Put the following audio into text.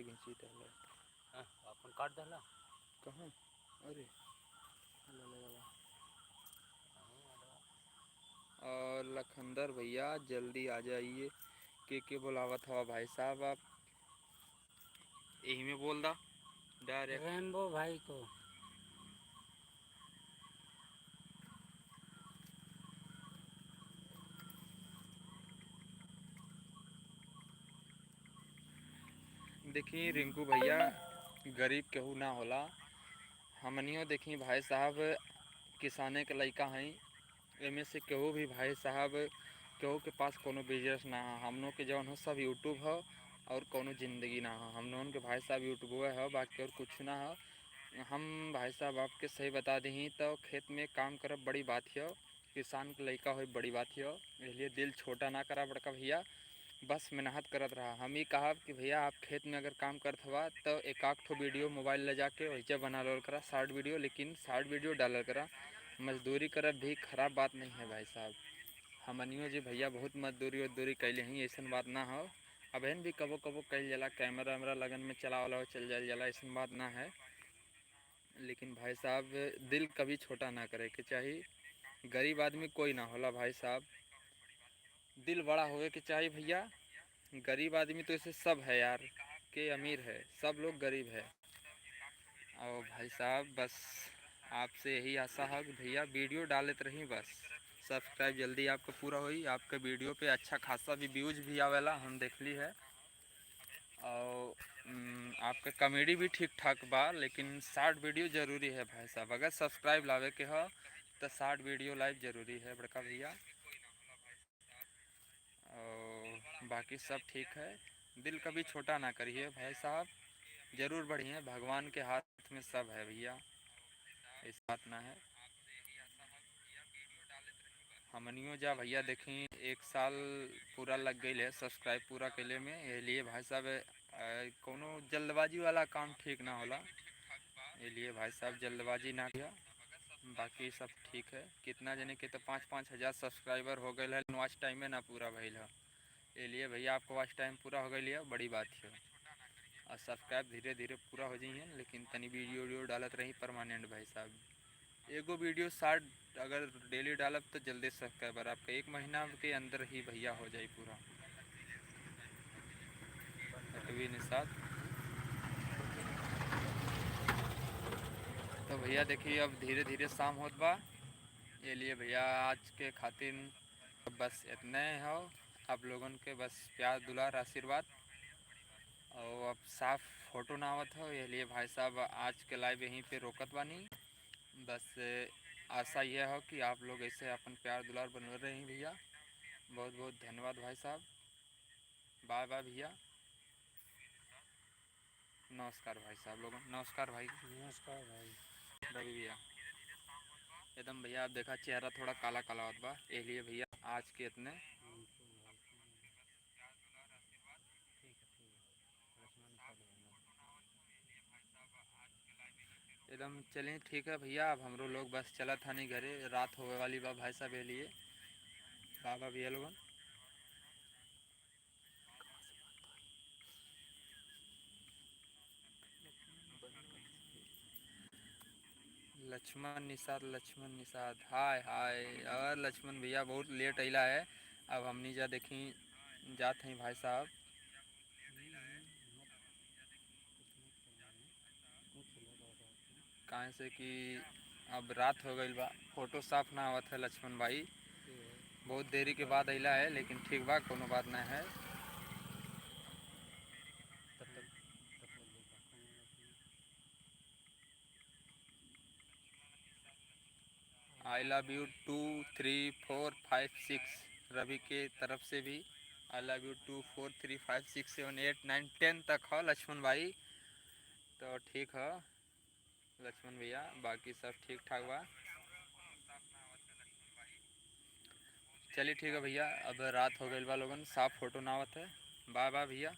घिंची टहले अपन काट दला कहाँ। अरे और लखंदर भैया जल्दी आ जाइए, के बुलावत हवा भाई साहब। आप यही में बोल दा डायरेक्ट। रेनबो भाई को देखी रिंकू भैया, गरीब केहू ना होला। हमनियो देखी भाई साहब किसाने के लइका हैं। एमे से केहू भी भाई साहब केहू के पास कोनो बिजनेस ना है। हम लोग के जौन हो सब यूट्यूब हो और कोनो ज़िंदगी ना हो। हम लोगन के भाई साहब यूट्यूब है, बाकी और कुछ ना हो। हम भाई साहब आपके सही बता दी तो खेत में काम करब बड़ी बात है। किसान के लइका हो बड़ी बात है, इसलिए दिल छोटा ना करा बड़का भैया, बस मेहनत करत रहा। हम ही कहा कि भैया आप खेत में अगर काम करत हवा तो एक आध ठो वीडियो मोबाइल ले जाके वैसे बना लो करा शॉर्ट वीडियो, लेकिन शॉर्ट वीडियो डालल करा। मजदूरी करब भी खराब बात नहीं है भाई साहब। हमनियो जी भैया बहुत मजदूरी वजदूरी कैले हैं, ऐसा बात ना हो। अबहन भी कबो कबो कैल जाला, कैमरा वैमरा लगन में चला वाला चल जाए जाला, ऐसा बात ना है। लेकिन भाई साहब दिल कभी छोटा ना करे के चाहिए। गरीब आदमी कोई ना होला भाई साहब, दिल बड़ा होवे के चाहिए भैया। गरीब आदमी तो इसे सब है यार, के अमीर है, सब लोग गरीब है। और भाई साहब बस आपसे यही आशा है कि भैया वीडियो डालते रही, बस सब्सक्राइब जल्दी आपका पूरा होई। आपके वीडियो पे अच्छा खासा भी व्यूज भी आवेला, हम देख ली है। और आपका कॉमेडी भी ठीक ठाक बा, लेकिन शॉर्ट वीडियो ज़रूरी है भाई साहब। अगर सब्सक्राइब लावे के हो तो शॉर्ट वीडियो लाइव ज़रूरी है बड़का भैया। और बाकी सब ठीक है। दिल कभी छोटा ना करिए भाई साहब, ज़रूर बढ़िए, भगवान के हाथ में सब है भैया, इस बात ना है। हमनियो जा भैया देखी 1 साल पूरा लग गई है सब्सक्राइब पूरा कैले में। ये लिए भाई साहब कोनो जल्दबाजी वाला काम ठीक ना होला, ये लिए भाई साहब जल्दबाजी ना किया। बाकी सब ठीक है। कितना जने के तो 5-5 हज़ार सब्सक्राइबर हो गए है, वॉच टाइम में ना पूरा भइल है। ये लिए भैया आपको वॉच टाइम पूरा हो गई है, बड़ी बात है। और सब्सक्राइब धीरे धीरे पूरा हो जाइए, लेकिन तनी वीडियो वीडियो डालत रही परमानेंट भाई साहब। एगो वीडियो शार्ट अगर डेली डालब तो जल्दी सब्सक्राइबर आपका 1 महीना के अंदर ही भैया हो जाए पूरा। अटवी निषाद तो भैया देखिए अब धीरे धीरे शाम होत बा, ये लिए भैया आज के खातिर बस इतने हो। आप लोगन के बस प्यार दुलार आशीर्वाद, और अब साफ फ़ोटो ना आवत हो, ये लिए भाई साहब आज के लाइव यहीं पे रोकत बानी। बस आशा यह हो कि आप लोग ऐसे अपन प्यार दुलार बनवे रहे हैं भैया। बहुत बहुत धन्यवाद भाई साहब, बाय बाय भैया, नमस्कार भाई साहब लोगों, नमस्कार भाई। नमस्कार भाई। रवि भैया एकदम भैया, आप देखा चेहरा थोड़ा काला काला होता बा, ये लिए भैया आज के इतने। एकदम चलें ठीक है भैया, अब हम लोग बस चला था नहीं घरे, रात होने वाली बा भाई साहब। ये लिए बाबा भैया लोगन लक्ष्मण निषाद हाय हाय। और लक्ष्मण भैया बहुत लेट अला है, अब हमनी जा देखी जात हैं भाई साहब। कहाँ से कि अब रात हो गई बा, फोटो साफ ना आवत है लक्ष्मण भाई, बहुत देरी के बाद अला है, लेकिन ठीक बा कोनो बात नहीं है। आई लव यू 2 3 4 5 6 रवि के तरफ से भी आई लव यू 2 4 3 5 6 7 8 9 10 तक हो लक्ष्मण भाई, तो ठीक है लक्ष्मण भैया, बाकी सब ठीक ठाक बा। चलिए ठीक है भैया, अब रात हो गई बा लोगन, साफ फोटो ना आवत है। बाय बाय भैया।